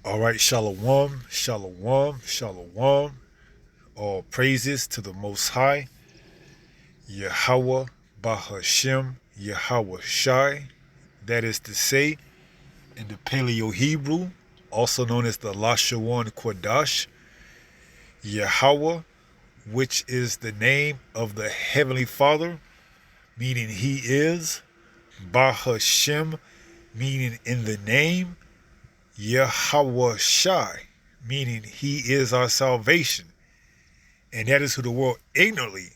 All right, shalom, shalom, shalom. All praises to the Most High, Yahweh, Bahashem, Yahweh Shai. That is to say, in the Paleo Hebrew, also known as the Lashawan Kodash, Yahweh, which is the name of the Heavenly Father, meaning He is, Bahashem, meaning in the name, Yahweh Shai, meaning He is our salvation. And that is who the world ignorantly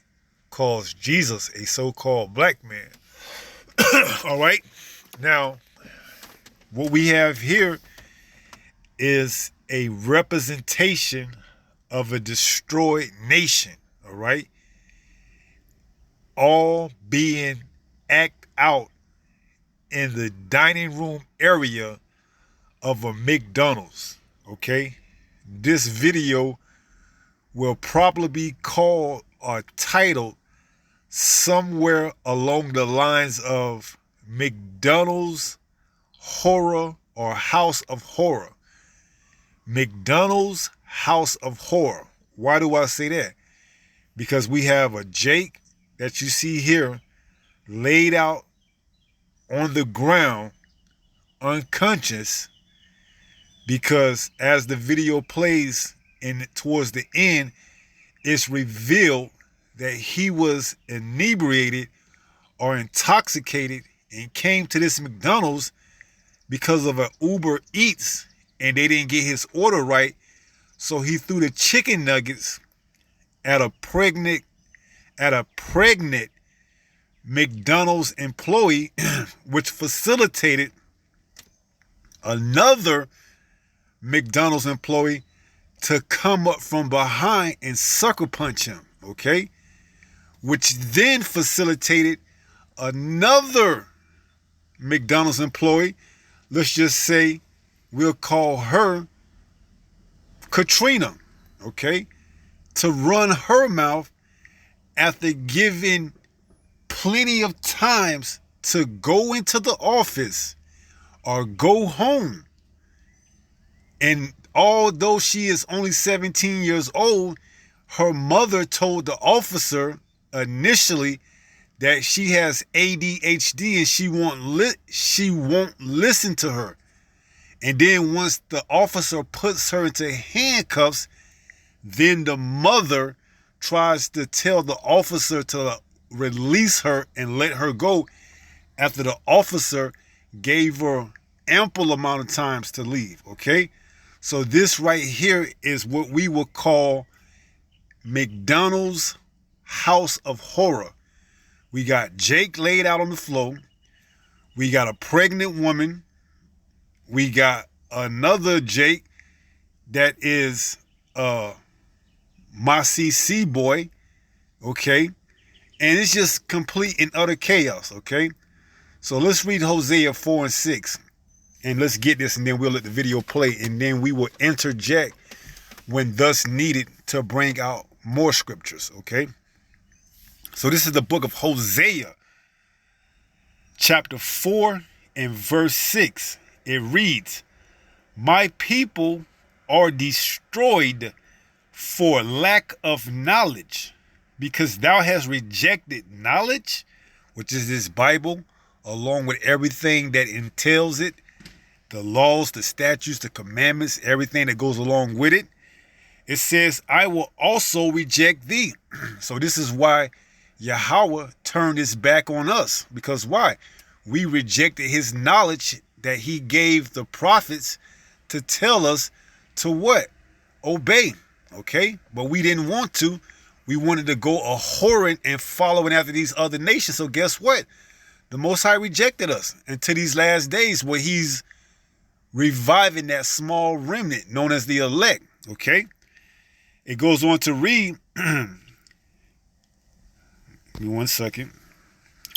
calls Jesus, a so-called black man. All right? Now, what we have here is a representation of a destroyed nation. All right? All being act out in the dining room area of a McDonald's. Okay? This video will probably be called or titled somewhere along the lines of McDonald's Horror or House of Horror. McDonald's House of Horror. Why do I say that? Because we have a Jake that you see here laid out on the ground unconscious, because as the video plays and towards the end, it's revealed that he was inebriated or intoxicated and came to this McDonald's because of an Uber Eats and they didn't get his order right. So he threw the chicken nuggets at a pregnant McDonald's employee, which facilitated another McDonald's employee to come up from behind and sucker punch him, okay? Which then facilitated another McDonald's employee, let's just say we'll call her Katrina, okay, to run her mouth after giving plenty of times to go into the office or go home. And although she is only 17 years old, her mother told the officer initially that she has ADHD and she won't listen to her. And then once the officer puts her into handcuffs, then the mother tries to tell the officer to release her and let her go after the officer gave her ample amount of times to leave, okay? So this right here is what we would call McDonald's House of Horror. We got Jake laid out on the floor. We got a pregnant woman. We got another Jake that is my CC boy, okay? And it's just complete and utter chaos, okay? So let's read Hosea 4 and 6. And let's get this, and then we'll let the video play, and then we will interject when thus needed to bring out more scriptures, okay? So this is the book of Hosea, chapter 4 and verse 6. It reads, "My people are destroyed for lack of knowledge, because thou hast rejected knowledge," which is this Bible, along with everything that entails it, the laws, the statutes, the commandments, everything that goes along with it. It says, "I will also reject thee." So this is why Yahweh turned his back on us. Because why? We rejected his knowledge that he gave the prophets to tell us to what? Obey. Okay? But we didn't want to. We wanted to go a-whoring and following after these other nations. So guess what? The Most High rejected us until these last days, where he's reviving that small remnant known as the elect, okay? It goes on to read, give me 1 second,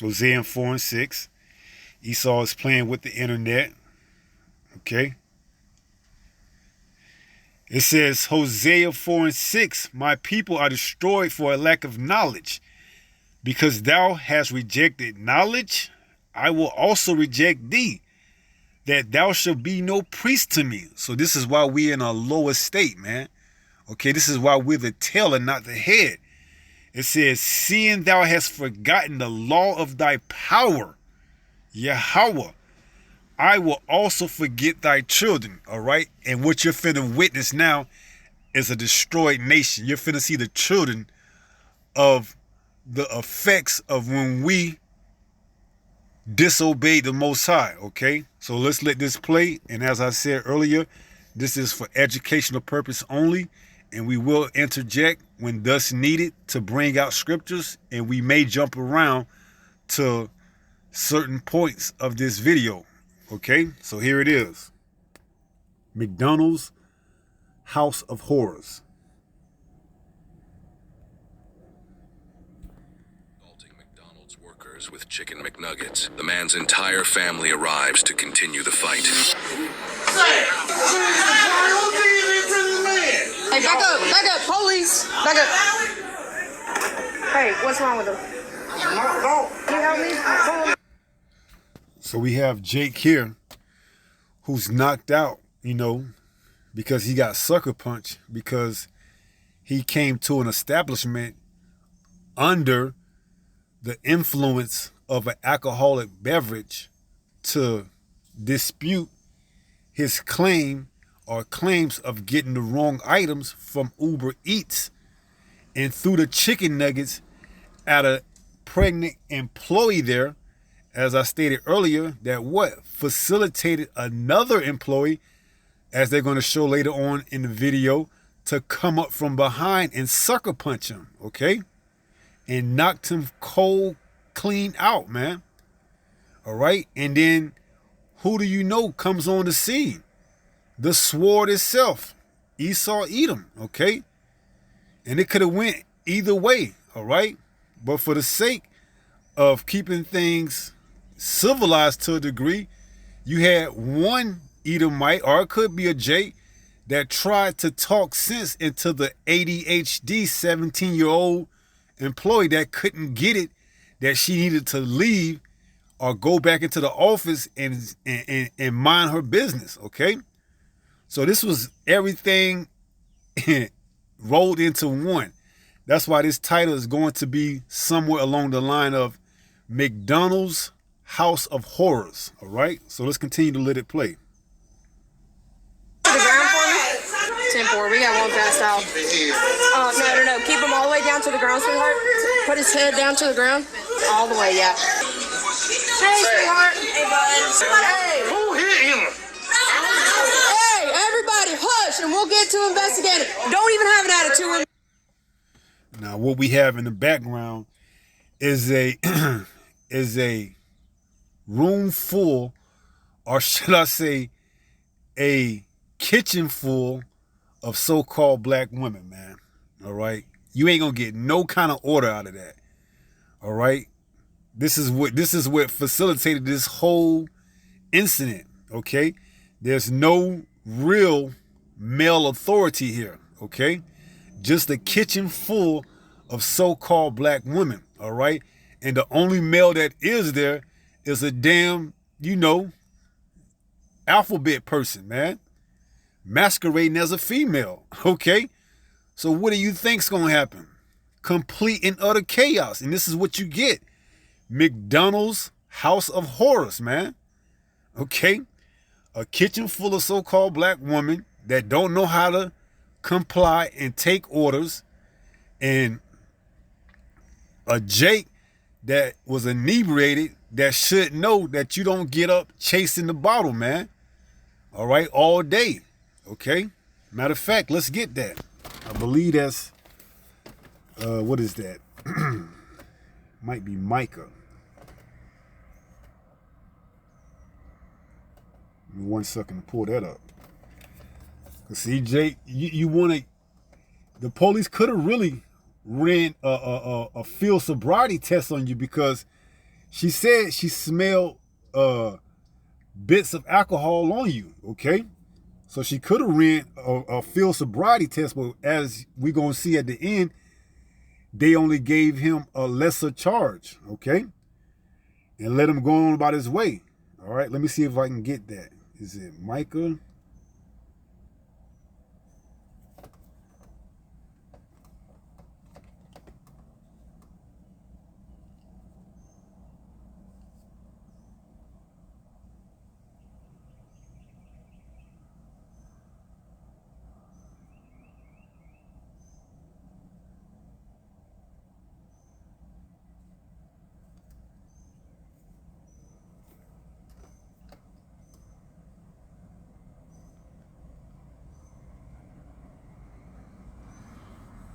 Hosea 4 and 6. Esau is playing with the internet, okay? It says, Hosea 4 and 6, "My people are destroyed for a lack of knowledge. Because thou hast rejected knowledge, I will also reject thee. that thou shalt be no priest to me. So this is why we're in a lower state, man. Okay, this is why we're the tail and not the head. It says, seeing thou hast forgotten the law of thy power, Yahweh, I will also forget thy children. All right. And what you're finna witness now is a destroyed nation. You're finna see the children of the effects of when we disobeyed the Most High. Okay. So let's let this play. And as I said earlier, this is for educational purpose only. And we will interject when thus needed to bring out scriptures. And we may jump around to certain points of this video. Okay, so here it is. McDonald's House of Horrors. Assaulting McDonald's workers with chicken McNuggets. The man's entire family arrives to continue the fight. Hey, back up, police, back up. Hey, what's wrong with him? No. Can you help me? Pull him. So we have Jake here, who's knocked out, because he got sucker punched because he came to an establishment under the influence of an alcoholic beverage to dispute his claim or claims of getting the wrong items from Uber Eats and threw the chicken nuggets at a pregnant employee there. As I stated earlier, that facilitated another employee, as they're going to show later on in the video, to come up from behind and sucker punch him, okay? And knocked him cold clean out, man. All right? And then who do you know comes on the scene? The sword itself, Esau Edom, okay? And it could have went either way, all right? But for the sake of keeping things civilized to a degree, you had one Edomite, or it could be a Jake, that tried to talk sense into the ADHD 17-year-old employee that couldn't get it, that she needed to leave or go back into the office and mind her business, okay? So this was everything rolled into one. That's why this title is going to be somewhere along the line of McDonald's House of Horrors. All right, so let's continue to let it play. To the ground for me? 10-4. We got one passed out. No. Keep him all the way down to the ground, sweetheart. Put his head down to the ground. All the way, yeah. Hey, sweetheart. Hey, bud. Hey. Who hit him? Hey, everybody, hush, and we'll get to investigating. Don't even have an attitude. Now, what we have in the background is a room full, or should I say, a kitchen full of so-called black women, man. All right, you ain't gonna get no kind of order out of that. All right, this is what facilitated this whole incident. Okay, there's no real male authority here. Okay, just a kitchen full of so-called black women. All right, and the only male that is there is a damn, alphabet person, man, masquerading as a female. Okay, so what do you think's gonna happen? Complete and utter chaos, and this is what you get: McDonald's House of Horrors, man. Okay, a kitchen full of so-called black women that don't know how to comply and take orders, and a Jake that was inebriated that should know that you don't get up chasing the bottle, man. All right, all day. Okay. Matter of fact, let's get that. I believe that's what is that? Might be Micah. Give me 1 second to pull that up. Cause see, Jake, you want to. The police could have really ran a field sobriety test on you, because she said she smelled bits of alcohol on you. Okay, so she could have ran a field sobriety test, but as we're gonna see at the end, they only gave him a lesser charge. Okay, and let him go on about his way. All right, let me see if I can get that. Is it Micah?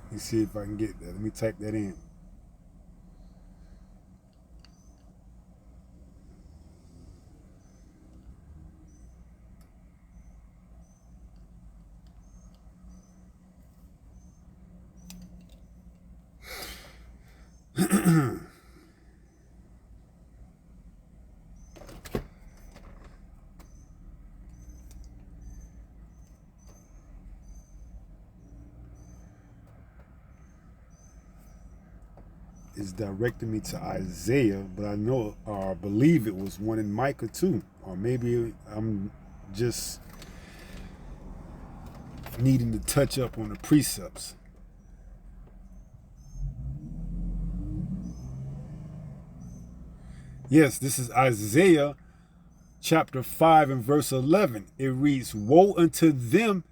Let me see if I can get that. Let me type that in. It's directing me to Isaiah, but I know or believe it was one in Micah too. Or maybe I'm just needing to touch up on the precepts. Yes, this is Isaiah chapter 5 and verse 11. It reads, "Woe unto them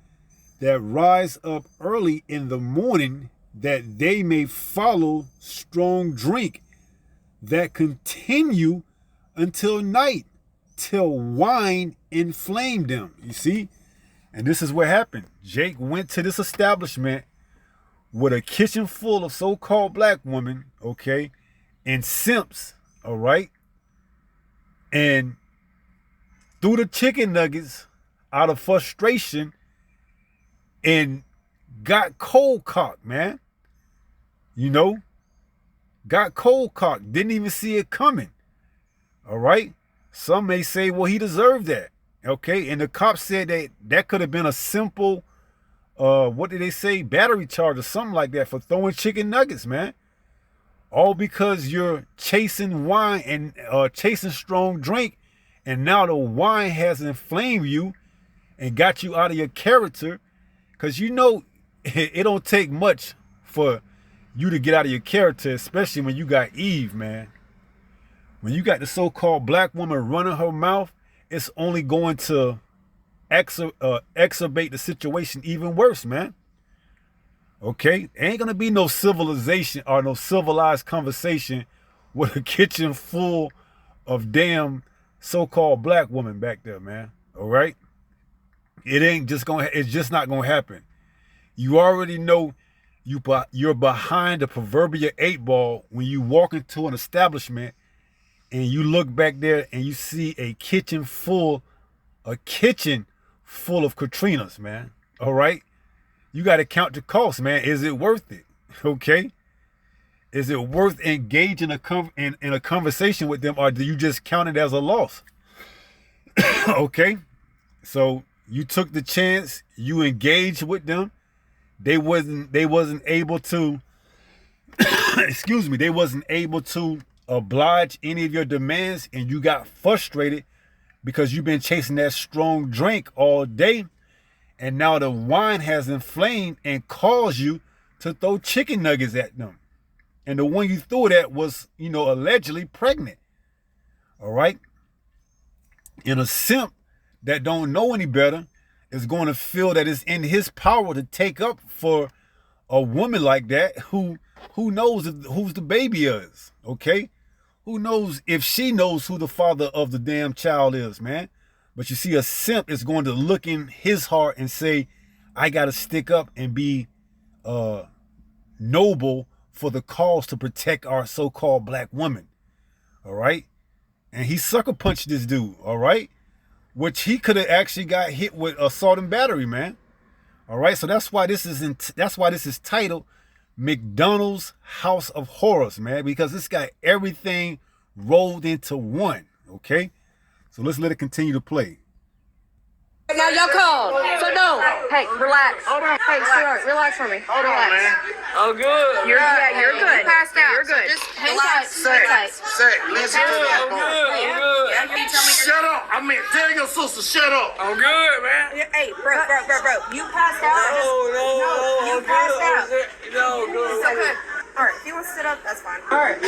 that rise up early in the morning, that they may follow strong drink, that continue until night, till wine inflame them." You see? And this is what happened. Jake went to this establishment with a kitchen full of so-called black women, okay, and simps, all right, and threw the chicken nuggets out of frustration and got cold cocked, man. You know, got cold cocked. Didn't even see it coming. All right. Some may say, well, he deserved that. Okay. And the cops said that that could have been a simple, what did they say? Battery charge or something like that for throwing chicken nuggets, man. All because you're chasing wine and chasing strong drink. And now the wine has inflamed you and got you out of your character. Because you know, it don't take much for you to get out of your character, especially when you got Eve, man. When you got the so-called black woman running her mouth, it's only going to exacerbate the situation even worse, man. Okay? Ain't going to be no civilization or no civilized conversation with a kitchen full of damn so-called black women back there, man. All right? It's just not going to happen. You already know you're behind the proverbial 8-ball when you walk into an establishment and you look back there and you see a kitchen full of Katrinas, man. All right? You got to count the cost, man. Is it worth it? Okay? Is it worth engaging in a conversation with them, or do you just count it as a loss? Okay? So you took the chance, you engaged with them. They wasn't able to excuse me, they wasn't able to oblige any of your demands, and you got frustrated because you've been chasing that strong drink all day, and now the wine has inflamed and caused you to throw chicken nuggets at them. And the one you threw it at was, you know, allegedly pregnant. All right? And a simp that don't know any better is going to feel that it's in his power to take up for a woman like that who knows who's the baby is, okay? Who knows if she knows who the father of the damn child is, man? But you see, a simp is going to look in his heart and say, I got to stick up and be noble for the cause to protect our so-called black woman, all right? And he sucker punched this dude, all right? Which he could have actually got hit with assault and battery, man. All right, so that's why this is titled McDonald's House of Horrors, man, because it's got everything rolled into one. Okay, so let's let it continue to play. Ready now y'all called. So no. Hey, relax. Hold on. Hey, sweetheart, relax for me. Hold on, man. I'm good. You're good. You passed out. You're good. So just hang Relax. tight. Say, listen to that I'm boy. good. Yeah, you tell me Shut up. I mean, tell your sister, shut up. I'm good, man. Hey, bro. You passed out. No, you passed out. No, good. It's okay. All right, if you want to sit up, that's fine. All right.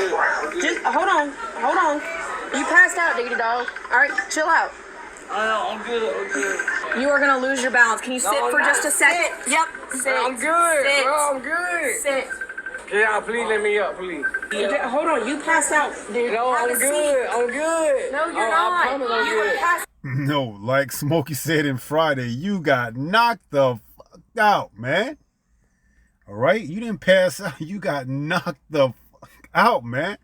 Just hold on. You passed out, diggity dog. All right, chill out. I'm good. You are gonna lose your balance. Can you sit for just a second? Yep. Sit. I'm good, Sit. bro. I'm good. Sit. Yeah, please let me up, please. Hold on. You passed out, dude. No, Have I'm a good. seat. I'm good. No, you're I not. promise I'm You were good. passed. No, like Smokey said in Friday, you got knocked the fuck out, man. All right? You didn't pass out. You got knocked the fuck out, man.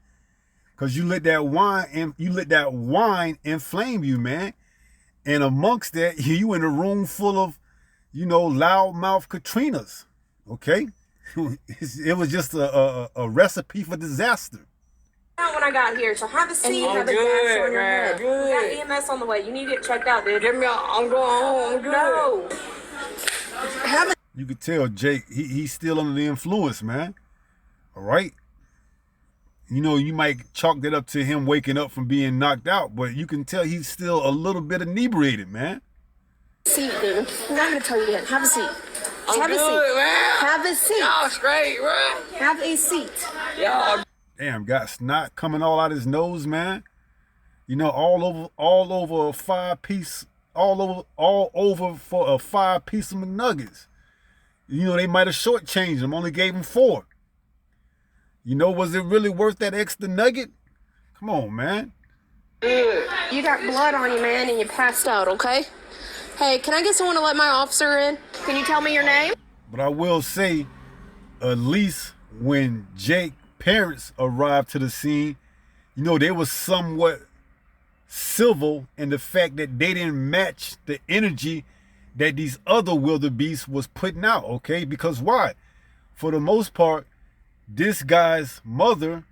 Because you let that wine inflame you, man. And amongst that, you in a room full of, loudmouth Katrinas. Okay? It was just a recipe for disaster. When I got here, so have a seat. I'm Have a good, gas on your man, head. good. You got EMS on the way. You need to get checked out, dude. Get me out. I'm going home. I'm good. No. Have a You could tell Jake, he's still under the influence, man. All right? You might chalk that up to him waking up from being knocked out, but you can tell he's still a little bit inebriated, man. seat, dude. I'm not gonna tell you that. Have a seat. I'm have a good, seat. man. Have a seat. Y'all straight, bro. Have a seat. Y'all Damn, got snot coming all out his nose, man. All over a 5-piece, all over for a 5-piece of McNuggets. They might have shortchanged him, only gave him 4. Was it really worth that extra nugget? Come on, man. You got blood on you, man, and you passed out, okay? Hey, can I get someone to let my officer in? Can you tell me your name? But I will say, at least when Jake's parents arrived to the scene, they were somewhat civil in the fact that they didn't match the energy that these other wildebeests was putting out, okay? Because why? For the most part, this guy's mother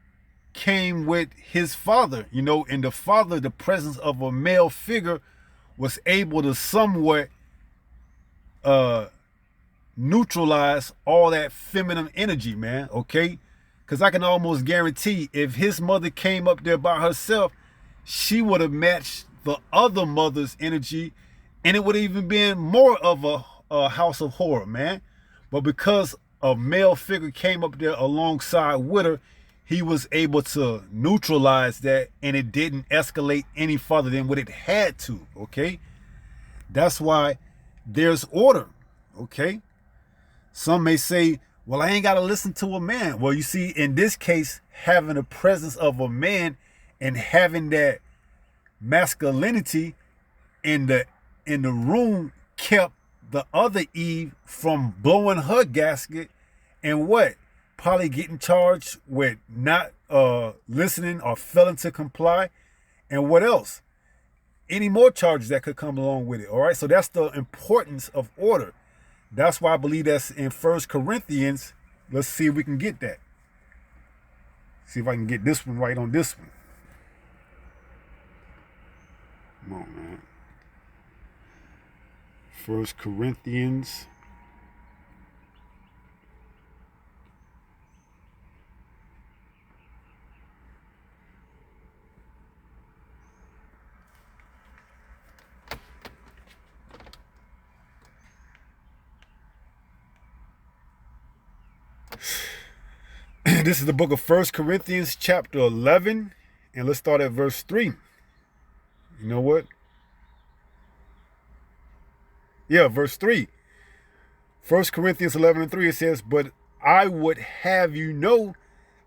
came with his father, and the father, the presence of a male figure, was able to somewhat neutralize all that feminine energy, man, okay? Because I can almost guarantee if his mother came up there by herself, she would have matched the other mother's energy, and it would have even been more of a house of horror, man. But because a male figure came up there alongside with her, he was able to neutralize that, and it didn't escalate any further than what it had to, okay? That's why there's order, okay? Some may say, well, I ain't got to listen to a man. Well, you see, in this case, having the presence of a man and having that masculinity in the room kept the other Eve from blowing her gasket and what? Probably getting charged with not listening or failing to comply. And what else? Any more charges that could come along with it. All right. So that's the importance of order. That's why I believe that's in 1 Corinthians. Let's see if we can get that. See if I can get this one right on this one. Come on, man. 1 Corinthians. This is the book of 1 Corinthians chapter 11, and let's start at verse 3. You know what? Yeah, verse 3. 1 Corinthians 11 and 3, it says, but I would have you know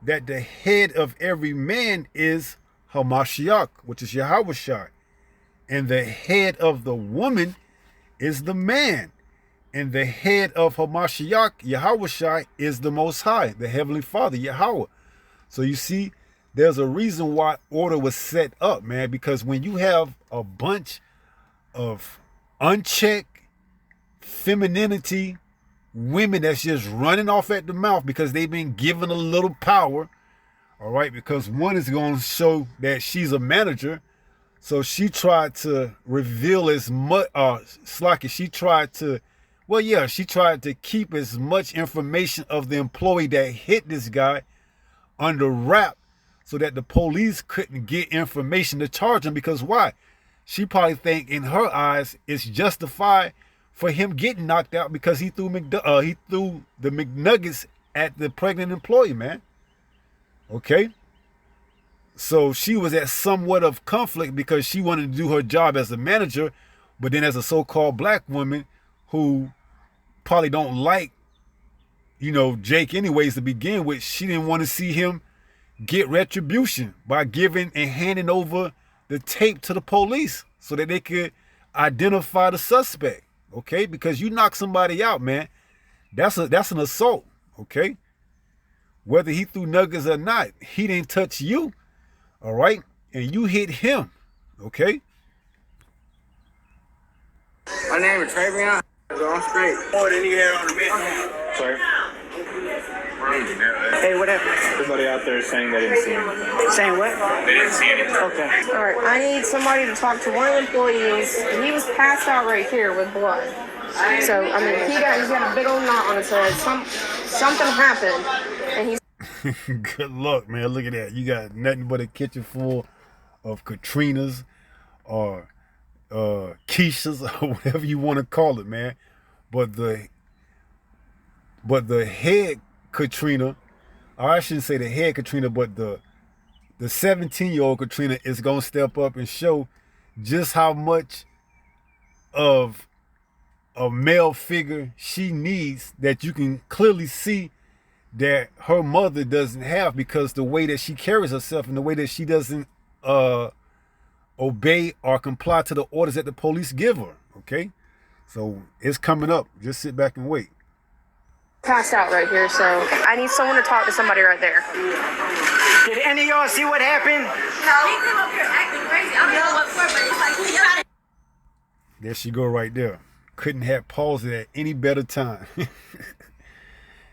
that the head of every man is Hamashiach, which is Yahushua, and the head of the woman is the man. And the head of Hamashiach, Yahushua, is the Most High, the Heavenly Father, Yahweh. So you see, there's a reason why order was set up, man, because when you have a bunch of unchecked femininity women that's just running off at the mouth because they've been given a little power, all right, because one is going to show that she's a manager, So she tried to reveal as much, Slocky, she tried to, well, yeah, she tried to keep as much information of the employee that hit this guy under wrap so that the police couldn't get information to charge him. Because why? She probably think in her eyes it's justified for him getting knocked out because he threw the McNuggets at the pregnant employee, man. Okay? So she was at somewhat of conflict because she wanted to do her job as a manager, but then as a so-called black woman who probably don't like, Jake anyways to begin with, she didn't want to see him get retribution by giving and handing over the tape to the police so that they could identify the suspect, okay? Because you knock somebody out, man, that's an assault, okay? Whether he threw nuggets or not, he didn't touch you. All right? And you hit him. Okay? My name is Travion. I'm straight. More than you had on the menu. Sorry? Hey, what happened? Somebody out there saying they didn't see anything. Saying what? They didn't see anything. Okay. All right, I need somebody to talk to one of the employees. He was passed out right here with blood. So, I mean, he's got a big old knot on his head. Something happened, and he's... Good luck, man. Look at that. You got nothing but a kitchen full of Katrinas or Keishas or whatever you want to call it, man. But the head Katrina, or I shouldn't say the head Katrina, but the 17-year-old Katrina is going to step up and show just how much of a male figure she needs that you can clearly see that her mother doesn't have, because the way that she carries herself and the way that she doesn't obey or comply to the orders that the police give her, okay? So it's coming up. Just sit back and wait. passed out right here, so I need someone to talk to somebody right there. Did any of y'all see what happened? No. He came up here acting crazy. I don't know what for, but it's like, who you There she go right there. Couldn't have paused it at any better time.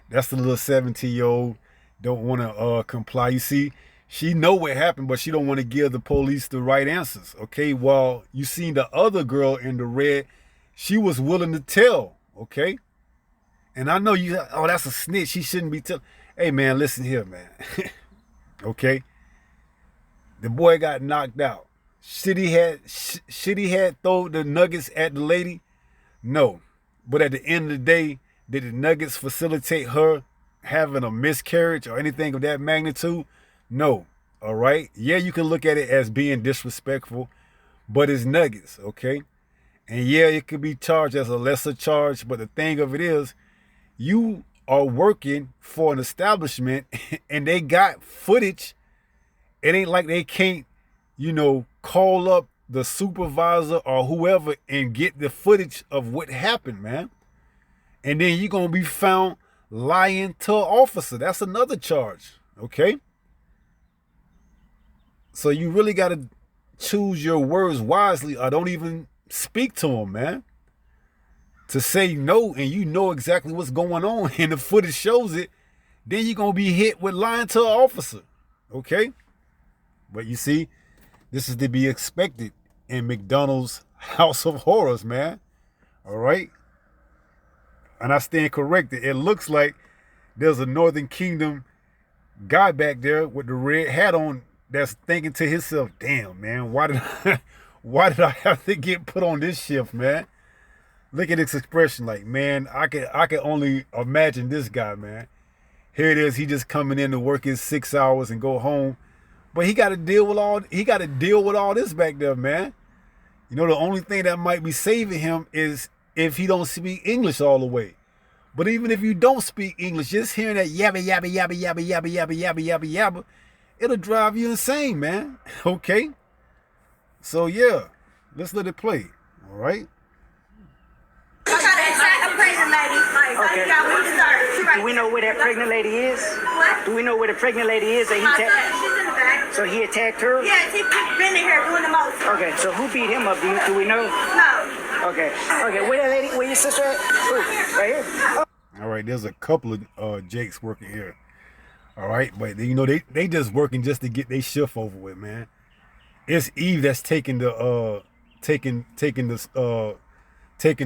That's the little 17-year-old don't want to comply. You see, she know what happened, but she don't want to give the police the right answers. Okay, while you seen the other girl in the red, she was willing to tell. Okay, and I know you. Oh, that's a snitch. She shouldn't be telling. Hey, man, listen here, man. Okay, the boy got knocked out. Should he had thrown the nuggets at the lady? No, but at the end of the day, did the nuggets facilitate her having a miscarriage or anything of that magnitude? No. All right. Yeah, you can look at it as being disrespectful, but it's nuggets, okay? And yeah, it could be charged as a lesser charge, but the thing of it is, you are working for an establishment and they got footage. It ain't like they can't, call up the supervisor or whoever and get the footage of what happened, man. And then you're going to be found lying to an officer. That's another charge, okay? So you really got to choose your words wisely or don't even speak to them, man. To say no and you know exactly what's going on and the footage shows it, then you're going to be hit with lying to an officer, okay? But you see, this is to be expected in McDonald's House of Horrors, man. All right? And I stand corrected. It looks like there's a Northern Kingdom guy back there with the red hat on that's thinking to himself, damn, man, why did I have to get put on this shift, man? Look at this expression like, man, I can only imagine this guy, man. Here it is, he just coming in to work his 6 hours and go home. But he got to deal with all this back there, man. The only thing that might be saving him is if he don't speak English all the way. But even if you don't speak English, just hearing that yabba, yabba, yabba, yabba, yabba, yabba, yabba, yabba, yabba, it'll drive you insane, man. Okay? So, yeah, let's let it play. All right? Okay. Do we know where that pregnant lady is? What? Do we know where the pregnant lady is? That She's in the back. so he attacked her? Yeah, she's been in here doing the most. Okay, so who beat him up? Do we know? No. Okay. Where that lady? Where your sister at? Ooh, right here. Oh. All right, there's a couple of Jakes working here. All right, but they just working just to get their shift over with, man. It's Eve that's taking the taking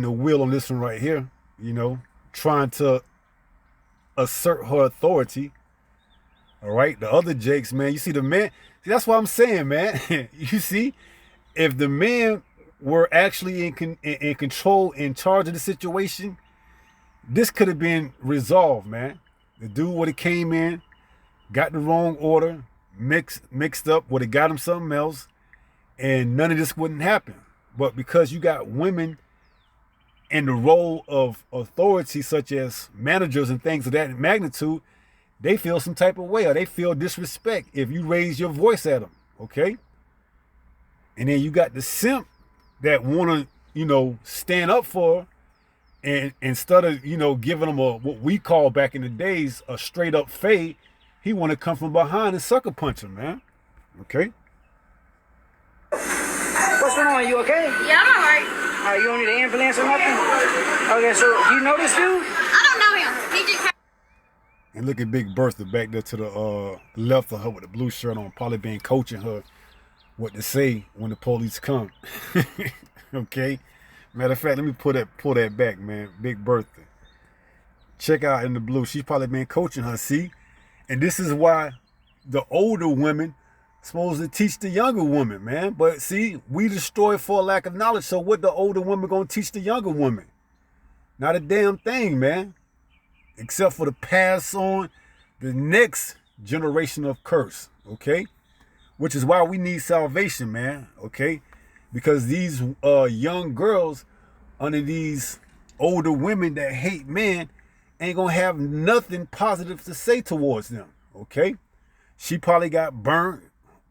the wheel on this one right here, you know, trying to assert her authority. All right, the other Jakes, man, you see the man. See, that's what I'm saying, man. You see, if the men were actually in control, in charge of the situation, this could have been resolved, man. The dude would have came in, got the wrong order, mixed up, would have got him something else, and none of this wouldn't happen. But because you got women in the role of authority, such as managers and things of that magnitude, they feel some type of way, or they feel disrespect if you raise your voice at them, okay? And then you got the simp that want to, you know, stand up for her, and instead of, you know, giving them what we call back in the days a straight up fade, he want to come from behind and sucker punch him, man. Okay? What's going on? You okay? Yeah, I'm alright. You don't need an ambulance or nothing? Okay, so you know this dude? I don't know him. He just came. And look at Big Bertha back there to the left of her with the blue shirt on, probably been coaching her what to say when the police come. Okay? Matter of fact, let me pull that back, man. Big Bertha. Check out in the blue. She's probably been coaching her, see? And this is why the older women supposed to teach the younger woman, man. But see, we destroy for a lack of knowledge. So what the older woman gonna teach the younger woman? Not a damn thing, man. Except for to pass on the next generation of curse, okay? Which is why we need salvation, man, okay? Because these young girls under these older women that hate men ain't gonna have nothing positive to say towards them, okay? She probably got burned.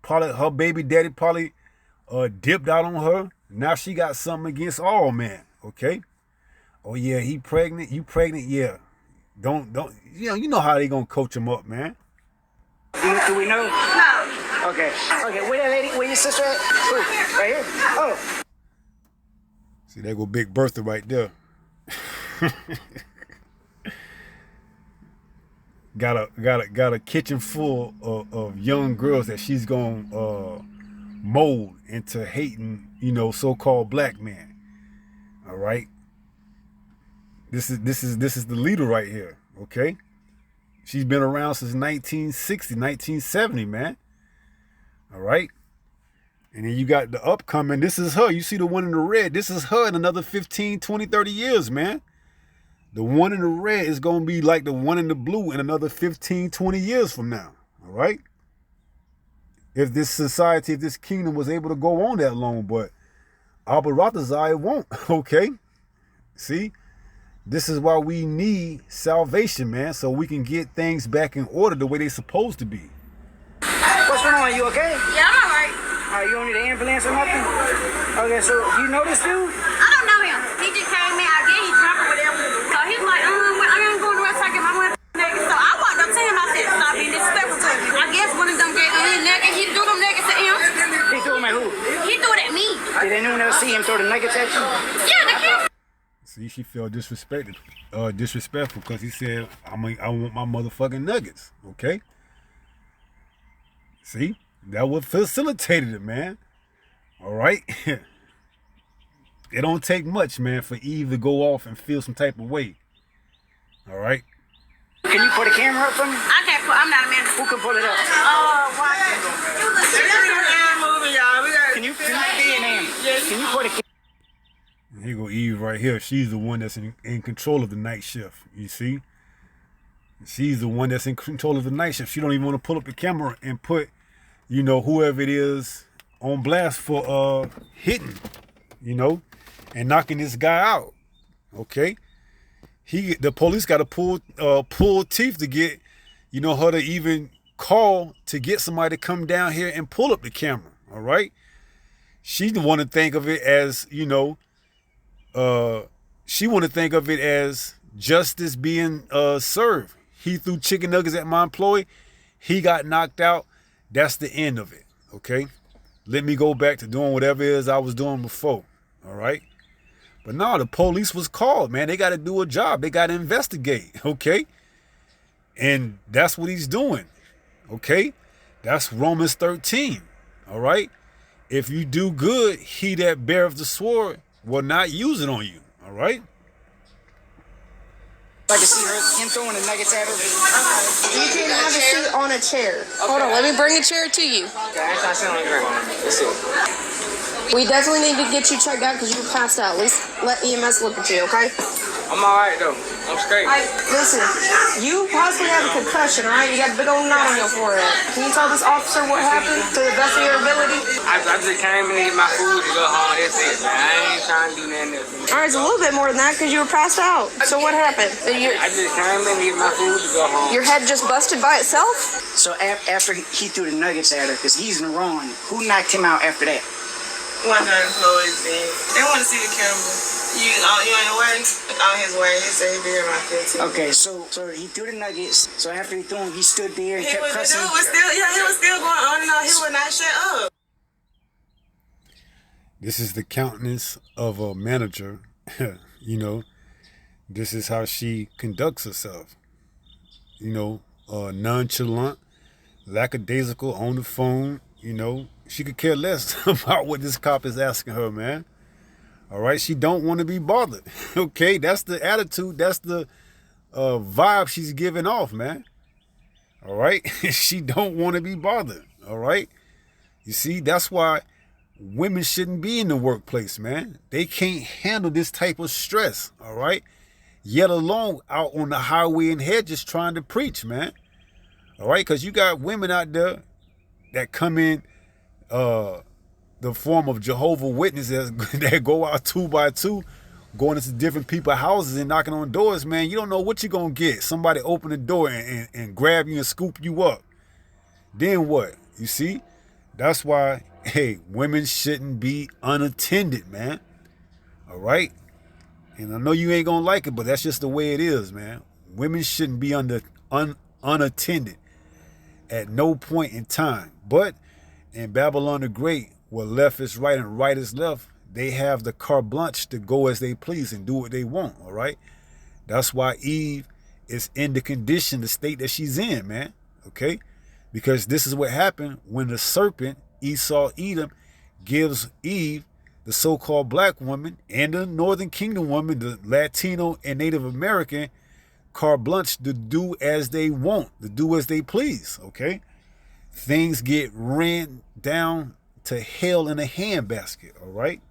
Probably her baby daddy probably dipped out on her. Now she got something against all men, okay? Oh yeah, he pregnant, you pregnant, yeah. Don't you know how they gonna coach him up, man. Do we know? No. Okay, where that lady, where your sister at? Ooh, right here? Oh. See, there go Big Bertha right there. got a kitchen full of young girls that she's gonna mold into hating, you know, so-called black men. All right. This is the leader right here, okay? She's been around since 1960, 1970, man. All right? And then you got the upcoming, this is her. You see the one in the red. This is her in another 15, 20, 30 years, man. The one in the red is going to be like the one in the blue in another 15, 20 years from now, all right? If this society, if this kingdom was able to go on that long, but Abaratazai, it won't, okay? See? This is why we need salvation, man, so we can get things back in order the way they're supposed to be. What's going on? You okay? Yeah, I'm alright. You don't need an ambulance or nothing? Okay, so you know this dude? I don't know him. He just came in. I guess he's drunk or whatever. So he's like, I'm going to rest. I get my money naked. So I walked up to him. I said, stop being disrespectful to me. I guess one of them gave him naked. He threw them nuggets at him. He threw him at who? He threw it at me. Did anyone else see him throw the nuggets at you? Yeah, the camera. See, she felt disrespectful because he said, I want my motherfucking nuggets, okay? See, that what facilitated it, man. All right? It don't take much, man, for Eve to go off and feel some type of way. All right? Can you put a camera up for me? I can't put, I'm not a man. Who can pull it up? Can you be an am? Can you put a camera? Here go Eve right here. She's the one that's in control of the night shift. You see? She's the one that's in control of the night shift. She don't even want to pull up the camera and put, you know, whoever it is on blast for hitting, you know, and knocking this guy out. Okay? The police got to pull teeth to get, you know, her to even call to get somebody to come down here and pull up the camera. All right? She want to think of it as, you know, she want to think of it as justice being served. He threw chicken nuggets at my employee. He got knocked out. That's the end of it, okay? Let me go back to doing whatever it is I was doing before, all right? But no, the police was called, man. They got to do a job. They got to investigate, okay? And that's what he's doing, okay? That's Romans 13, all right? if you do good, he that beareth the sword will not use it on you. All right? Like to see him throwing the nuggets at her. You can have a seat on a chair. Hold on, let me bring a chair to you. Okay, I thought sit on the ground. Let's see. We definitely need to get you checked out because you were passed out. At least let EMS look at you, okay? I'm alright though. I'm straight. Listen, you possibly have a concussion, all right? You got a big old knot on your forehead. Can you tell this officer what happened to the best of your ability? I just came in to get my food to go home. That's it, man. I ain't trying to do nothing else. All right, it's a little bit more than that because you were passed out. So what happened? I just came in to get my food to go home. Your head just busted by itself? So after he threw the nuggets at her, because he's in the wrong, who knocked him out after that? One of the employees did. They want to see the camera. You on your way? On his way. He said he'd be here around 15. Okay, so he threw the nuggets. So after he threw them, he stood there and He kept was cussing. he was still going on and on. He would not shut up. This is the countenance of a manager. You know, this is how she conducts herself. You know, nonchalant, lackadaisical on the phone. You know, she could care less about what this cop is asking her, man. All right, she don't want to be bothered. Okay, that's the attitude. That's the vibe she's giving off, man. All right, she don't want to be bothered. All right, you see, that's why women shouldn't be in the workplace, man. They can't handle this type of stress. All right, yet alone out on the highway and hedges trying to preach, man. All right, because you got women out there that come in the form of Jehovah's Witnesses that go out 2 by 2, going into different people's houses and knocking on doors, man. You don't know what you're going to get. Somebody open the door and grab you and scoop you up. Then what? You see? That's why, hey, women shouldn't be unattended, man. All right? And I know you ain't going to like it, but that's just the way it is, man. Women shouldn't be unattended at no point in time. But in Babylon the Great, where left is right and right is left, they have the carte blanche to go as they please and do what they want, all right? That's why Eve is in the condition, the state that she's in, man, okay? Because this is what happened when the serpent, Esau, Edom, gives Eve, the so-called black woman, and the Northern Kingdom woman, the Latino and Native American, carte blanche to do as they want, to do as they please, okay? Things get ran down to hell in a handbasket, all right?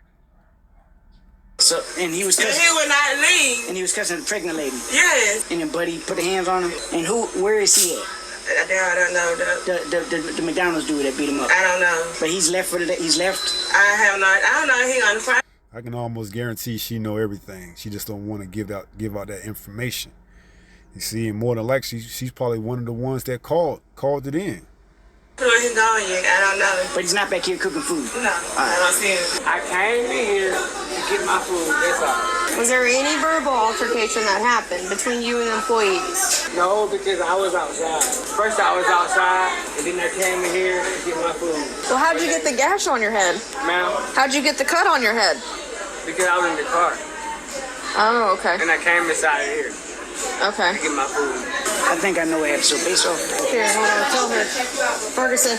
So, and he was cussing. He would not leave. And he was cussing the pregnant lady. Yes. And then Buddy put the hands on him. And where is he at? I don't know. The McDonald's dude that beat him up. I don't know. But he's left for the day. He's left. I don't know. He on the front. I can almost guarantee she know everything. She just don't want to give out that information. You see, and more than likely, she's probably one of the ones that called it in. Where he going yet? I don't know. But he's not back here cooking food. No, I don't see him. I came in here to get my food. That's all. Was there any verbal altercation that happened between you and the employees? No, because I was outside. First I was outside, and then I came in here to get my food. Well, how'd you get the gash on your head? Ma'am? How'd you get the cut on your head? Because I was in the car. Oh, okay. And I came inside of here Okay. to get my food. I think I know what happened. So based off. Here, hold on. Tell her. Ferguson,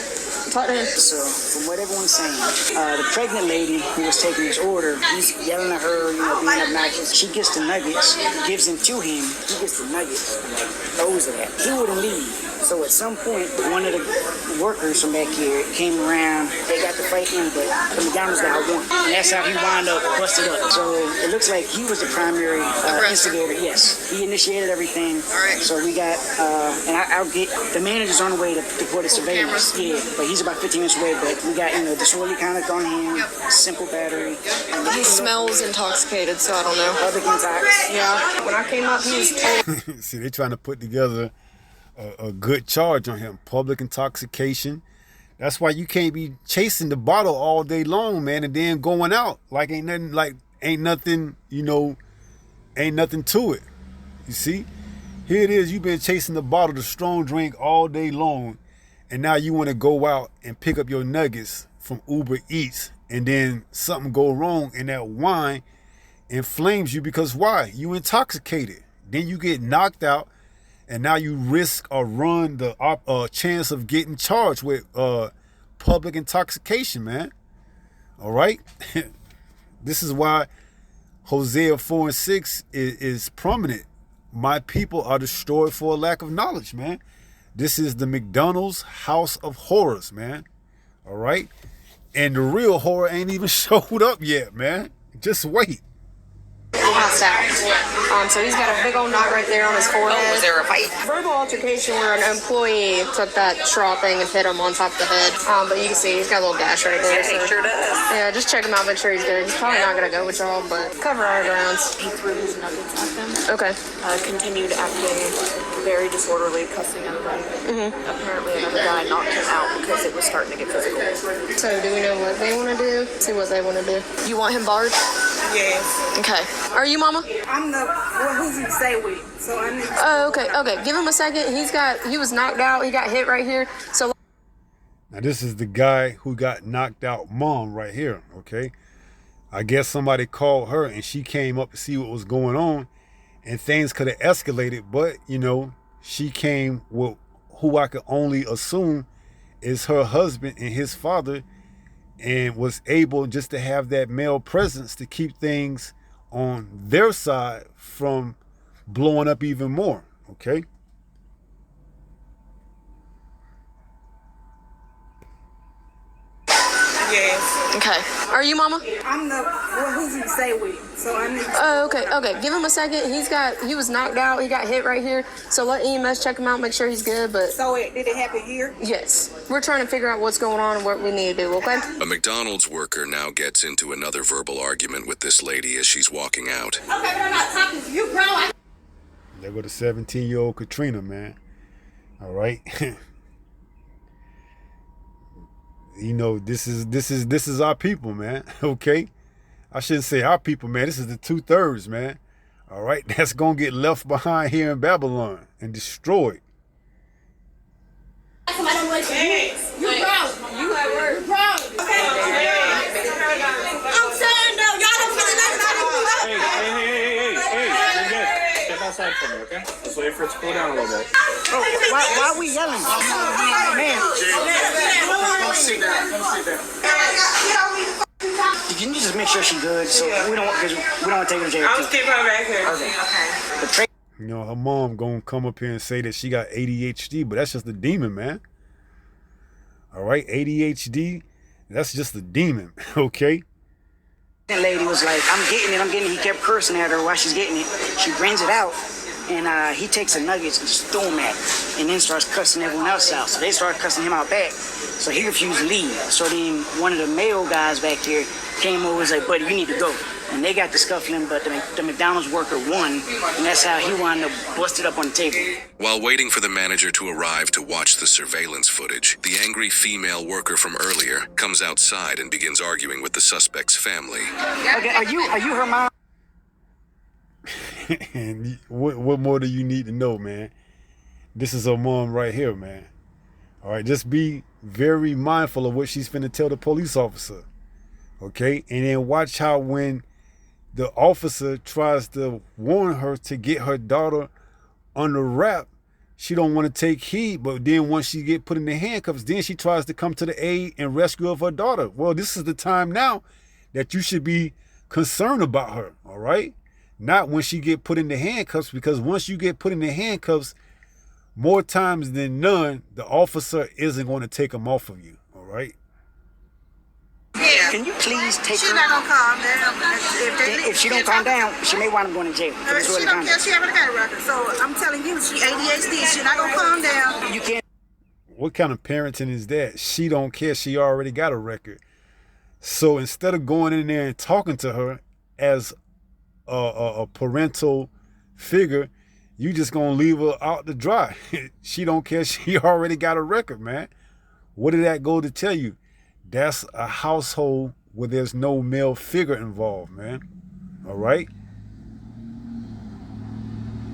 talk to him. So from what everyone's saying, the pregnant lady who was taking his order, he's yelling at her, being obnoxious. She gets the nuggets, gives them to him. He gets the nuggets, throws it at him. He wouldn't leave. So at some point, one of the workers from back here came around. They got to fight him, but the McDonald's guy won. And that's how he wound up busted up. So it looks like he was the primary instigator. Yes, he initiated everything. All right. So we got, and I'll get, the manager's on the way to put a surveillance. Yeah, but he's about 15 minutes away. But we got, disorderly conduct on him, simple battery. He smells intoxicated, so I don't know. Public intox. Yeah. When I came up, he was totally... See, they're trying to put together a good charge on him. Public intoxication. That's why you can't be chasing the bottle all day long, man, and then going out like ain't nothing to it. You see? Here it is, you've been chasing the bottle, the strong drink all day long, and now you want to go out and pick up your nuggets from Uber Eats, and then something go wrong and that wine inflames you because why? You intoxicated. Then you get knocked out, and now you risk or run the chance of getting charged with public intoxication, man. All right? This is why Hosea 4:6 is prominent. My people are destroyed for a lack of knowledge, man. This is the McDonald's house of horrors, man. All right? And the real horror ain't even showed up yet, man. Just wait. Passed out. So he's got a big old knot right there on his forehead. Was there a fight? Verbal altercation where an employee took that straw thing and hit him on top of the head. But you can see he's got a little gash right there. He sure does. Yeah, just check him out, make sure he's good. He's probably not gonna go with y'all, but cover our grounds. He threw his nuggets at them. Okay. Continued acting very disorderly, cussing everybody. Apparently another guy knocked him out because it was starting to get physical. So do we know what they want to do? See what they want to do. You want him barred? Yes. Okay. Are you, Mama? I'm the one who's he stay with, so I need to... Oh, okay. Okay. Give him a second. He was knocked out. He got hit right here. So. Now, this is the guy who got knocked out mom right here, okay? I guess somebody called her and she came up to see what was going on, and things could have escalated, but, you know, she came with who I could only assume is her husband and his father, and was able just to have that male presence to keep things on their side from blowing up even more, okay? Yes. Okay. Are you, Mama? I'm the one who's he stay with, so I need to... Oh, okay. Okay. Give him a second. He was knocked out. He got hit right here. So let EMS check him out, make sure he's good. But So did it happen here? yes, we're trying to figure out what's going on and what we need to do. Okay. A McDonald's worker now gets into another verbal argument with this lady as she's walking out. Okay, but I'm not talking to you, bro. There go the 17-year-old Katrina, man. All right. You know, this is our people, man. Okay. I shouldn't say our people, man. This is the 2/3, man. All right. That's going to get left behind here in Babylon and destroyed. Somebody don't wait for you. You bro. You at work. Bro. Okay. I'm saying though, y'all don't feel like Hey, you're good. Step outside for me, okay? Just wait for it to cool down a little bit. Oh, why are we yelling? Man, Come sit down. can you just make sure she's good? So we don't want to take her to jail. I'm keeping her back here. Okay. You know, her mom gonna come up here and say that she got ADHD, but that's just a demon, man. All right, ADHD, that's just a demon, okay? That lady was like, I'm getting it. He kept cursing at her while she's getting it. She brings it out, and he takes the nuggets and just throw them at her, and then starts cussing everyone else out. So they start cussing him out back. So he refused to leave. So then one of the male guys back here came over and was like, buddy, you need to go. And they got the scuffling, but the McDonald's worker won, and that's how he wound up busted up on the table. While waiting for the manager to arrive to watch the surveillance footage, the angry female worker from earlier comes outside and begins arguing with the suspect's family. Okay, are you her mom? And what more do you need to know, man? This is her mom right here, man. All right, just be very mindful of what she's finna tell the police officer, okay? And then watch how when the officer tries to warn her to get her daughter under wrap, she don't want to take heed, but then once she get put in the handcuffs, then she tries to come to the aid and rescue of her daughter. Well, this is the time now that you should be concerned about her, all right? Not when she get put in the handcuffs, because once you get put in the handcuffs, more times than none, the officer isn't going to take them off of you, all right? Yeah. Can you please take She's her? not gonna calm down. If she don't calm down, she may wind up going to jail. She don't care. She already got a record. So I'm telling you, she ADHD. She's not gonna calm down. You can't. What kind of parenting is that? She don't care. She already got a record. So instead of going in there and talking to her as a parental figure, you just gonna leave her out to dry. She don't care. She already got a record, man. What did that go to tell you? That's a household where there's no male figure involved, man. All right?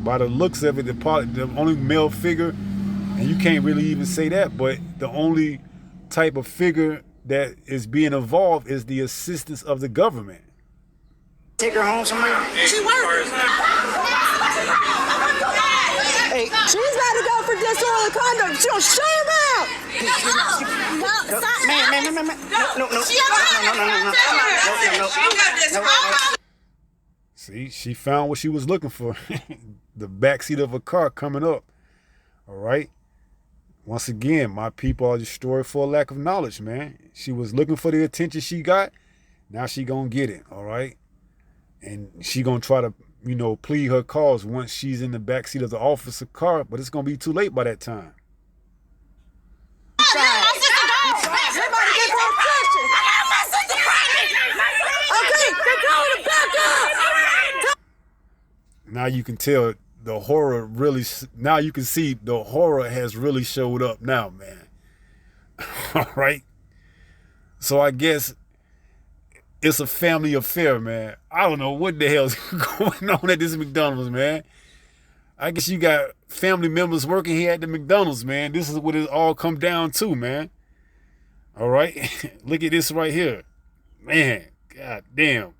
By the looks of it, the only male figure, and you can't really even say that, but the only type of figure that is being involved is the assistance of the government. Take her home somewhere. She works. Hey, She's about to go for disorderly conduct. She'll shut him out. man. No. See, she found what she was looking for. The backseat of a car coming up. All right. Once again, my people are destroyed for a lack of knowledge, man. She was looking for the attention she got. Now she gonna get it, all right? And she gonna try to, plead her cause once she's in the backseat of the officer car, but it's gonna be too late by that time. Everybody get for attention. Okay, they're calling him back up. Now you can tell the horror really, now you can see the horror has really showed up now, man. All right? So I guess it's a family affair, man. I don't know what the hell's going on at this McDonald's, man. I guess you got family members working here at the McDonald's, man. This is what it all come down to, man. All right? Look at this right here. Man, god damn.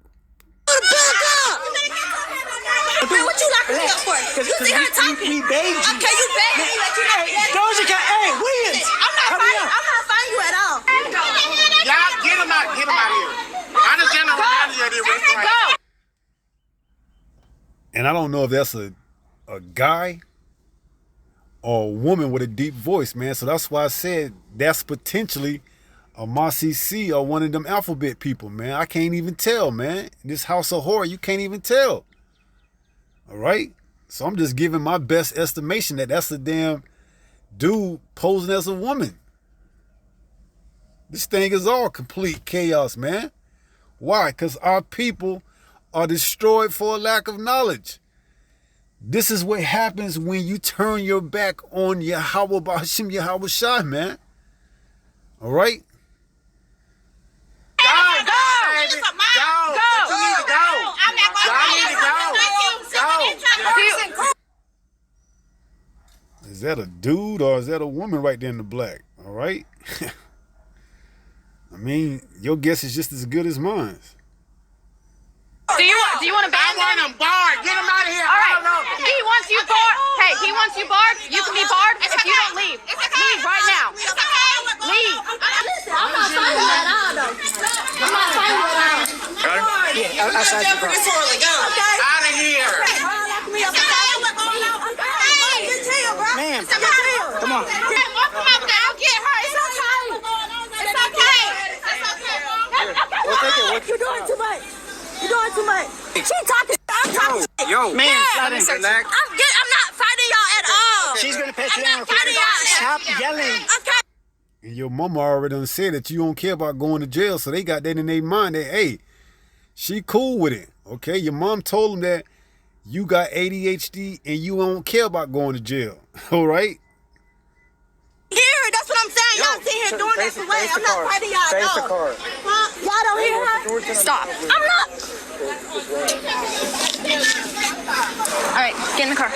What you locking me up for? You see her talking. We begged you. Okay, you begged me. Doja Cat, hey, Williams. I'm not fighting you at all. Y'all get him out of here. I just got no reminder of this restaurant. Go. And I don't know if that's a guy or a woman with a deep voice, man. So that's why I said that's potentially a Marcy C or one of them alphabet people, man. I can't even tell, man. In this house of horror, you can't even tell. All right? So I'm just giving my best estimation that that's a damn dude posing as a woman. This thing is all complete chaos, man. Why? Because our people are destroyed for a lack of knowledge. This is what happens when you turn your back on Yahweh B'Hashem Yahweh Shai, man. All right? Go. You need to go. Y'all need to go. Is that a dude or is that a woman right there in the black? All right? I mean, your guess is just as good as mine. Do you want to ban I want him barred. Get him out of here. All right. He wants you barred. Hey, he wants you barred. You can be barred if you don't leave. Leave right now. Leave. I'm not fighting you at all, though. I'm not fighting you at all. Yeah, outside the car. Out of here. Ma'am, come on. You're doing too much. You're doing too much. She talking. I'm talking. Yo, Man, Yeah. relax. I'm not fighting y'all at all. She's gonna pat you I'm down. not fighting y'all. Stop yelling. Okay. And your mama already done said that you don't care about going to jail, so they got that in their mind that, hey, she cool with it, okay? Your mom told them that you got ADHD and you don't care about going to jail, all right? Here, that's what I'm saying. Y'all sit here doing that for way. I'm not fighting y'all at all. Y'all don't hear her? Stop. I'm not. All right, get in the car.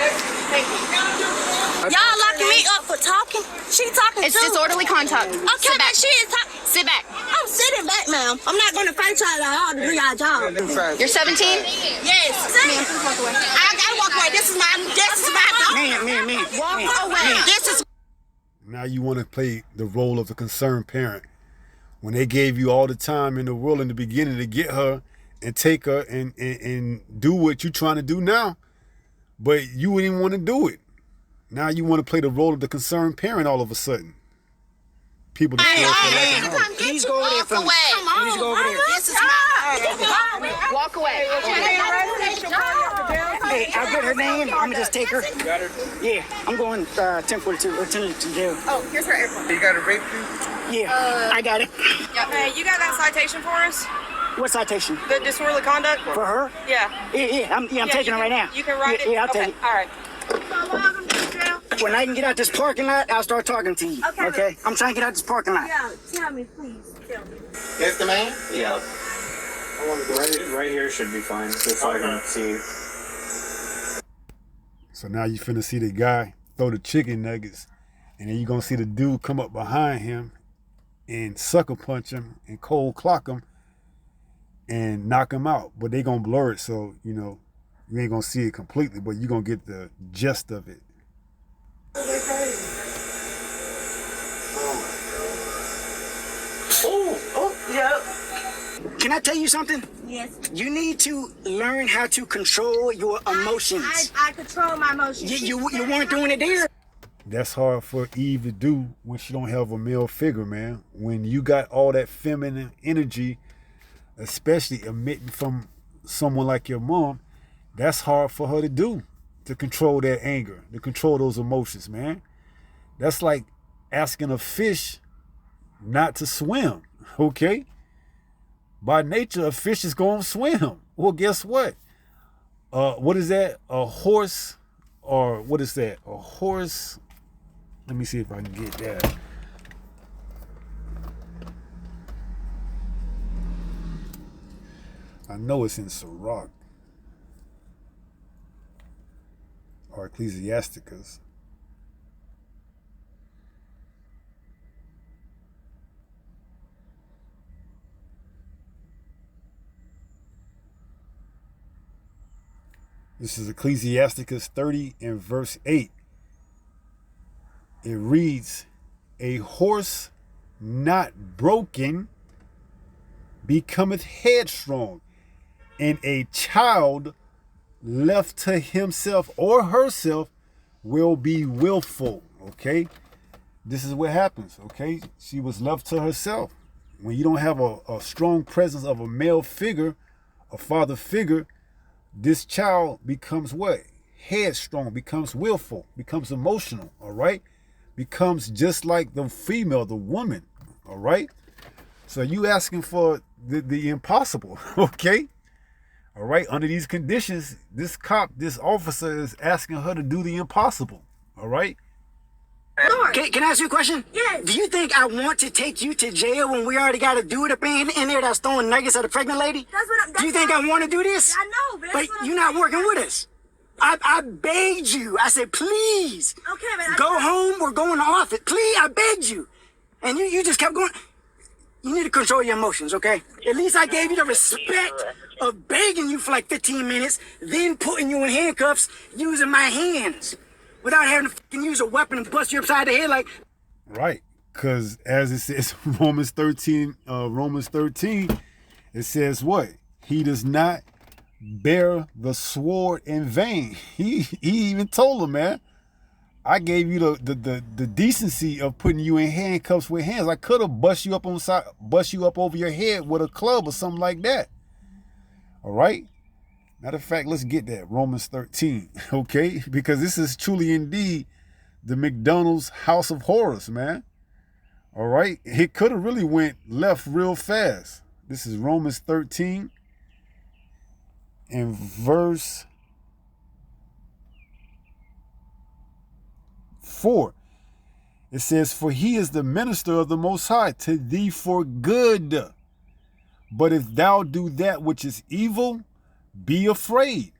Y'all locking me up for talking? She talking It's too. disorderly conduct. Okay, Sit but back. she is talking. Sit back. I'm sitting back, ma'am. I'm not going to fight y'all at all to do y'all job. You're 17? Yes. Ma'am, please walk away. I gotta walk away. This is my dog. Man. Walk away. This is Now you want to play the role of the concerned parent when they gave you all the time in the world in the beginning to get her and take her and do what you're trying to do now, but you wouldn't even want to do it. Now you want to play the role of the concerned parent all of a sudden. People just feel like Please go over there for me. Come on. Please go over there. This is my Walk away. Hey, I'll get her name. I'm gonna just take her. You got her? Yeah, I'm going 1042, lieutenant to jail. Oh, here's her airport. You got a rape you? Yeah, I got it. Hey, you got that citation for us? What citation? The disorderly conduct? For her? Yeah. Yeah, I'm taking her right now. You can write it? Yeah, I'll okay. take it. All right. When I can get out this parking lot, I'll start talking to you. Okay? I'm trying to get out this parking lot. Tell me, please. Tell me. That's the man? Yeah. Right here should be fine. If I can see. So now you finna see the guy throw the chicken nuggets, and then you gonna see the dude come up behind him and sucker punch him and cold clock him and knock him out. But they gonna blur it, so you ain't gonna see it completely, but you gonna get the gist of it. Can I tell you something? Yes. You need to learn how to control your emotions. I control my emotions. You weren't doing it there. That's hard for Eve to do when she don't have a male figure, man. When you got all that feminine energy, especially emitting from someone like your mom, that's hard for her to do, to control that anger, to control those emotions, man. That's like asking a fish not to swim, okay? By nature, a fish is going to swim. Well, guess what? What is that? A horse, or what is that? A horse. Let me see if I can get that. I know it's in Sirach or Ecclesiasticus. This is Ecclesiasticus 30 and verse 8. It reads, a horse not broken becometh headstrong, and a child left to himself or herself will be willful. Okay, this is what happens. Okay, she was left to herself. When you don't have a strong presence of a male figure, a father figure, this child becomes what? Headstrong, becomes willful, becomes emotional, all right? Becomes just like the female, the woman, all right? So you asking for the impossible, okay? All right, under these conditions, this cop, this officer is asking her to do the impossible, all right? Can I ask you a question? Yes. Do you think I want to take you to jail when we already got a dude up in there that's throwing nuggets at a pregnant lady? Do you think I want to do this? I know, but But you're not working with us. I begged you. I said, please. Okay, but go home. We're going to office. Please, I begged you. And you just kept going. You need to control your emotions, okay? At least I gave you the respect of begging you for like 15 minutes, then putting you in handcuffs using my hands without having to fucking use a weapon and bust you upside the head like... Right, because as it says, Romans 13, it says what? He does not bear the sword in vain. He even told him, man, I gave you the decency of putting you in handcuffs with hands. I could have bust you up over your head with a club or something like that. All right. Matter of fact, let's get that Romans 13, okay? Because this is truly indeed the McDonald's house of horrors, man. All right. It could have really went left real fast. This is Romans 13 and verse 4. It says, for he is the minister of the Most High to thee for good. But if thou do that which is evil, be afraid,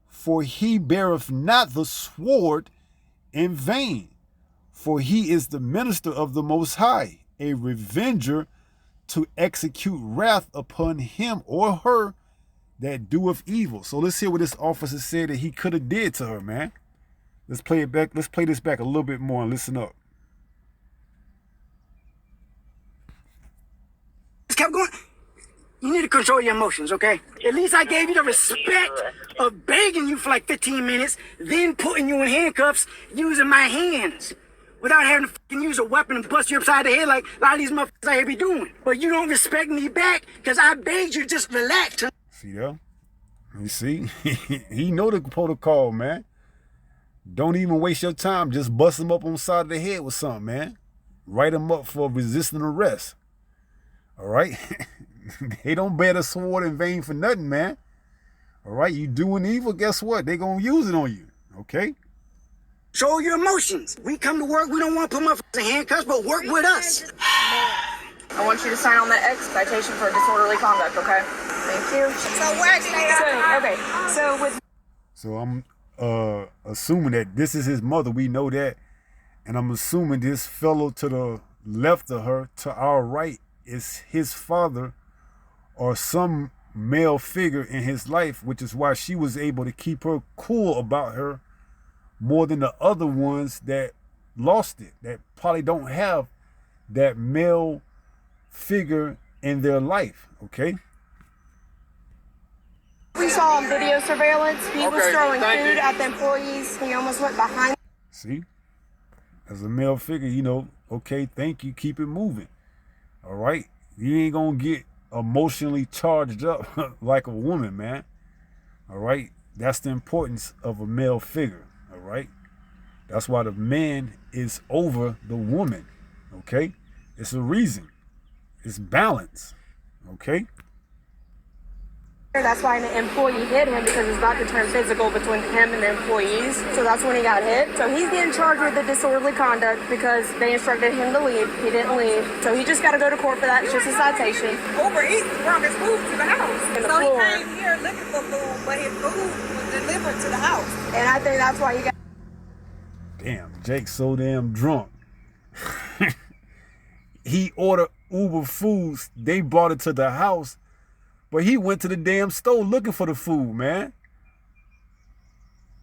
for he beareth not the sword in vain. For he is the minister of the Most High, a revenger to execute wrath upon him or her that doeth evil. So let's hear what this officer said that he could have did to her, man. Let's play it back. Let's play this back a little bit more and listen up. Just kept going. You need to control your emotions, okay? At least I gave you the respect of begging you for like 15 minutes, then putting you in handcuffs using my hands without having to fucking use a weapon and bust you upside the head like a lot of these motherfuckers out here be doing. But you don't respect me back because I begged you to just relax. See that? You see? He know the protocol, man. Don't even waste your time. Just bust him up on the side of the head with something, man. Write him up for resisting arrest. All right? They don't bear the sword in vain for nothing, man. All right? You doing evil, guess what? They going to use it on you. Okay? Show your emotions. We come to work. We don't want to put motherfuckers in handcuffs, but work with us. I want you to sign on that X citation for disorderly conduct, okay? Thank you. So I'm assuming that this is his mother. We know that. And I'm assuming this fellow to the left of her, to our right, is his father or some male figure in his life, which is why she was able to keep her cool about her more than the other ones that lost it, that probably don't have that male figure in their life, okay? We saw on video surveillance, he was throwing food at the employees. He almost went behind. See? As a male figure, you know, okay, thank you, keep it moving. All right? You ain't gonna get emotionally charged up like a woman, man. All right? That's the importance of a male figure. All right? That's why the man is over the woman. Okay? It's a reason. It's balance. Okay? That's why the employee hit him, because it's about to turn physical between him and the employees. So that's when he got hit. So he's getting charged with the disorderly conduct because they instructed him to leave. He didn't leave. So he just got to go to court for that. It's just a citation. Uber Eats brought his food to the house. And the So floor. he came here looking for food, but his food was delivered to the house. And I think that's why he got. Damn, Jake's so damn drunk. He ordered Uber foods. They brought it to the house. But he went to the damn store looking for the food, man.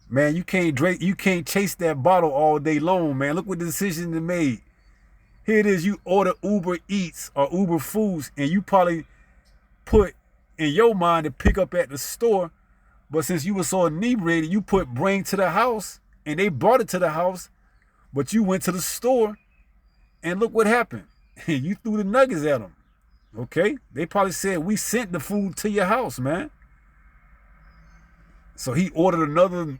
Man, you can't chase that bottle all day long, man. Look what the decision they made. Here it is, you order Uber Eats or Uber Foods, and you probably put in your mind to pick up at the store. But since you were so inebriated, you put bring to the house, and they brought it to the house. But you went to the store, and look what happened. You threw the nuggets at them. Okay, they probably said, we sent the food to your house, man. So he ordered another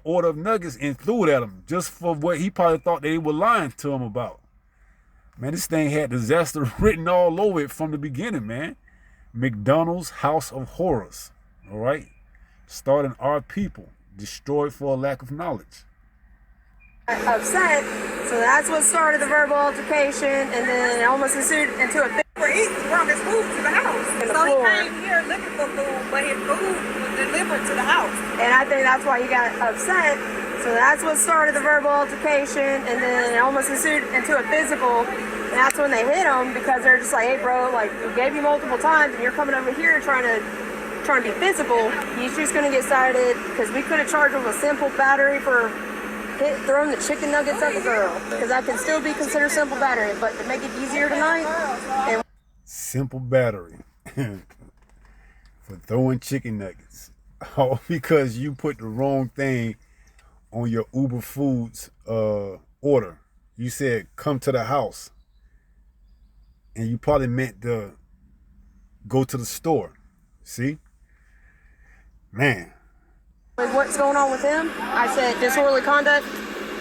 order of nuggets and threw it at him just for what he probably thought they were lying to him about. Man, this thing had disaster written all over it from the beginning, man. McDonald's House of Horrors, all right? Starting our people, destroyed for a lack of knowledge. Upset, so that's what started the verbal altercation, and then it almost ensued into a Uber Eats brought his food to the house. And the So he floor. came here looking for food, but his food was delivered to the house. And I think that's why he got upset. So that's what started the verbal altercation, and then it almost ensued into a physical. And that's when they hit him, because they're just like, hey, bro, like, we gave you multiple times, and you're coming over here trying to be physical. He's just gonna get cited because we could have charged him a simple battery for throwing the chicken nuggets at the girl, because that can still be considered simple battery. But to make it easier tonight, and Simple battery for throwing chicken nuggets. All because you put the wrong thing on your Uber Foods order. You said come to the house, and you probably meant to go to the store. See? Man. with what's going on with him, I said disorderly conduct,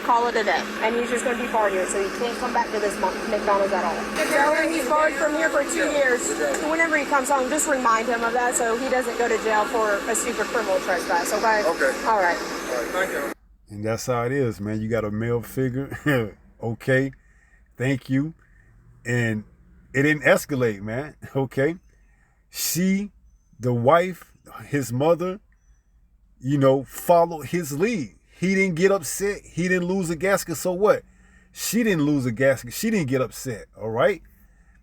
call it a day. And he's just going to be barred here, so he can't come back to this McDonald's at all. So he's barred from here for 2 years. Whenever he comes home, just remind him of that so he doesn't go to jail for a stupid criminal trespass, okay? Okay. All right. Thank you. And that's how it is, man. You got a male figure. Okay. Thank you. And it didn't escalate, man. Okay. She, the wife, his mother, followed his lead. He didn't get upset. He didn't lose a gasket. So what? She didn't lose a gasket. She didn't get upset. All right.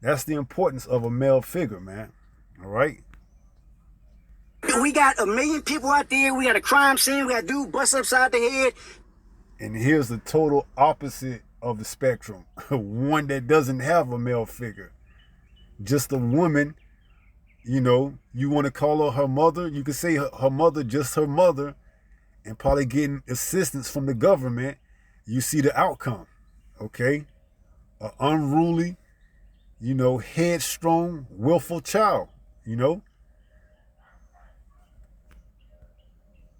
That's the importance of a male figure, man. All right. We got a million people out there. We got a crime scene. We got a dude bust upside the head. And here's the total opposite of the spectrum. One that doesn't have a male figure. Just a woman, you want to call her mother. You can say her mother, just her mother, and probably getting assistance from the government. You see the outcome, okay? An unruly, headstrong, willful child,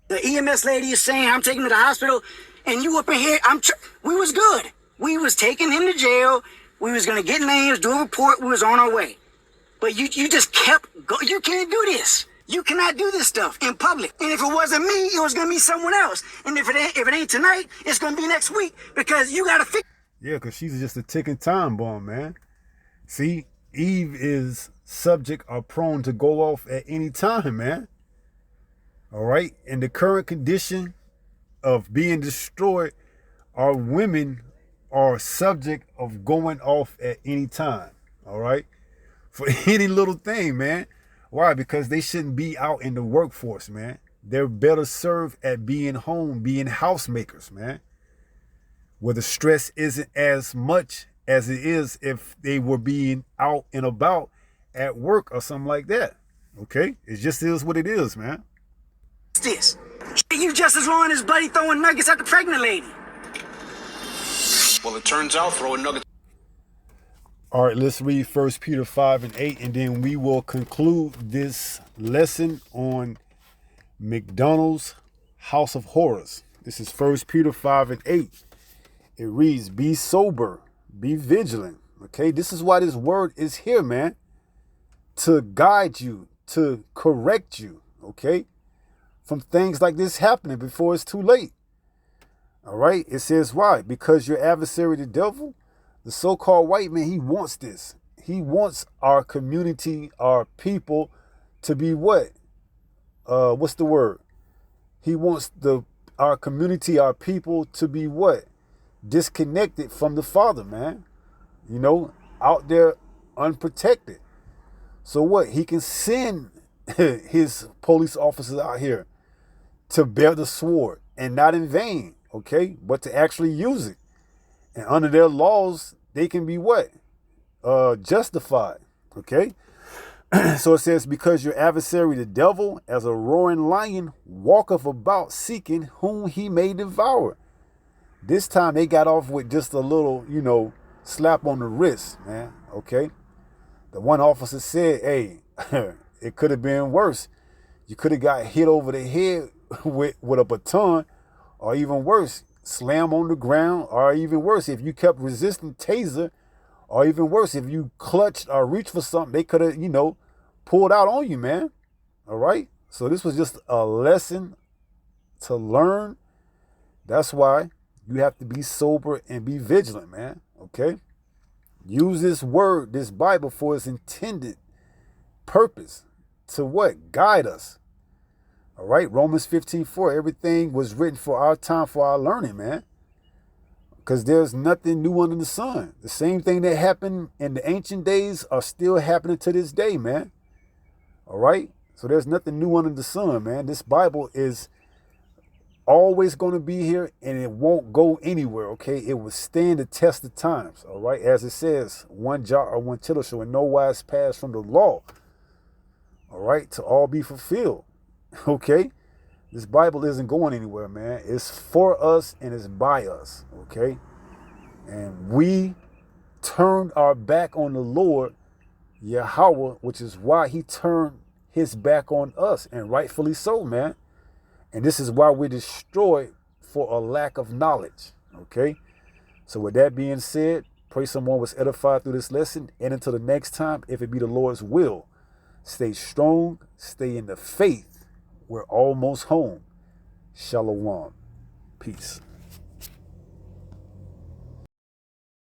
The EMS lady is saying, I'm taking him to the hospital, and you up in here, we was good. We was taking him to jail. We was going to get names, do a report. We was on our way. But you just kept going. You can't do this. You cannot do this stuff in public. And if it wasn't me, it was going to be someone else. And if it ain't tonight, it's going to be next week, because you got to fix. Yeah, because she's just a ticking time bomb, man. See, Eve is subject or prone to go off at any time, man. All right. In the current condition of being destroyed, our women are subject of going off at any time. All right. For any little thing, man. Why? Because they shouldn't be out in the workforce, man. They're better served at being home, being housemakers, man. Where the stress isn't as much as it is if they were being out and about at work or something like that. Okay? It just is what it is, man. What's this? You just as wrong as buddy throwing nuggets at the pregnant lady. Well, it turns out throwing nuggets. All right, let's read 1 Peter 5 and 8, and then we will conclude this lesson on McDonald's House of Horrors. This is 1 Peter 5 and 8. It reads, be sober, be vigilant. Okay, this is why this word is here, man. To guide you, to correct you, okay? From things like this happening before it's too late. All right, it says why? Because your adversary, the devil, the so-called white man, he wants this. He wants our community, our people to be what? What's the word? He wants our community, our people to be what? Disconnected from the Father, man. You know, out there unprotected. So what? He can send his police officers out here to bear the sword, and not in vain, okay? But to actually use it. And under their laws, they can be what? Justified, okay? So it says, because your adversary, the devil, as a roaring lion, walketh about seeking whom he may devour. This time they got off with just a little, slap on the wrist, man, okay? The one officer said, hey, it could have been worse. You could have got hit over the head with a baton, or even worse, slam on the ground, or even worse, if you kept resisting taser, or even worse, if you clutched or reached for something, they could have, pulled out on you, man. All right? So this was just a lesson to learn. That's why you have to be sober and be vigilant, man. Okay? Use this word, this Bible, for its intended purpose. To what? Guide us. All right? Romans 15:4. Everything was written for our time, for our learning, man. Because there's nothing new under the sun. The same thing that happened in the ancient days are still happening to this day, man. All right? So there's nothing new under the sun, man. This Bible is always going to be here, and it won't go anywhere, okay? It will stand the test of times, all right? As it says, one jot or one tittle shall in no wise pass from the law, all right? To all be fulfilled, okay? This Bible isn't going anywhere, man. It's for us and it's by us, okay? And we turned our back on the Lord, Yahweh, which is why he turned his back on us, and rightfully so, man. And this is why we're destroyed for a lack of knowledge, okay? So with that being said, pray someone was edified through this lesson, and until the next time, if it be the Lord's will, stay strong, stay in the faith. We're almost home. Shalom. Peace.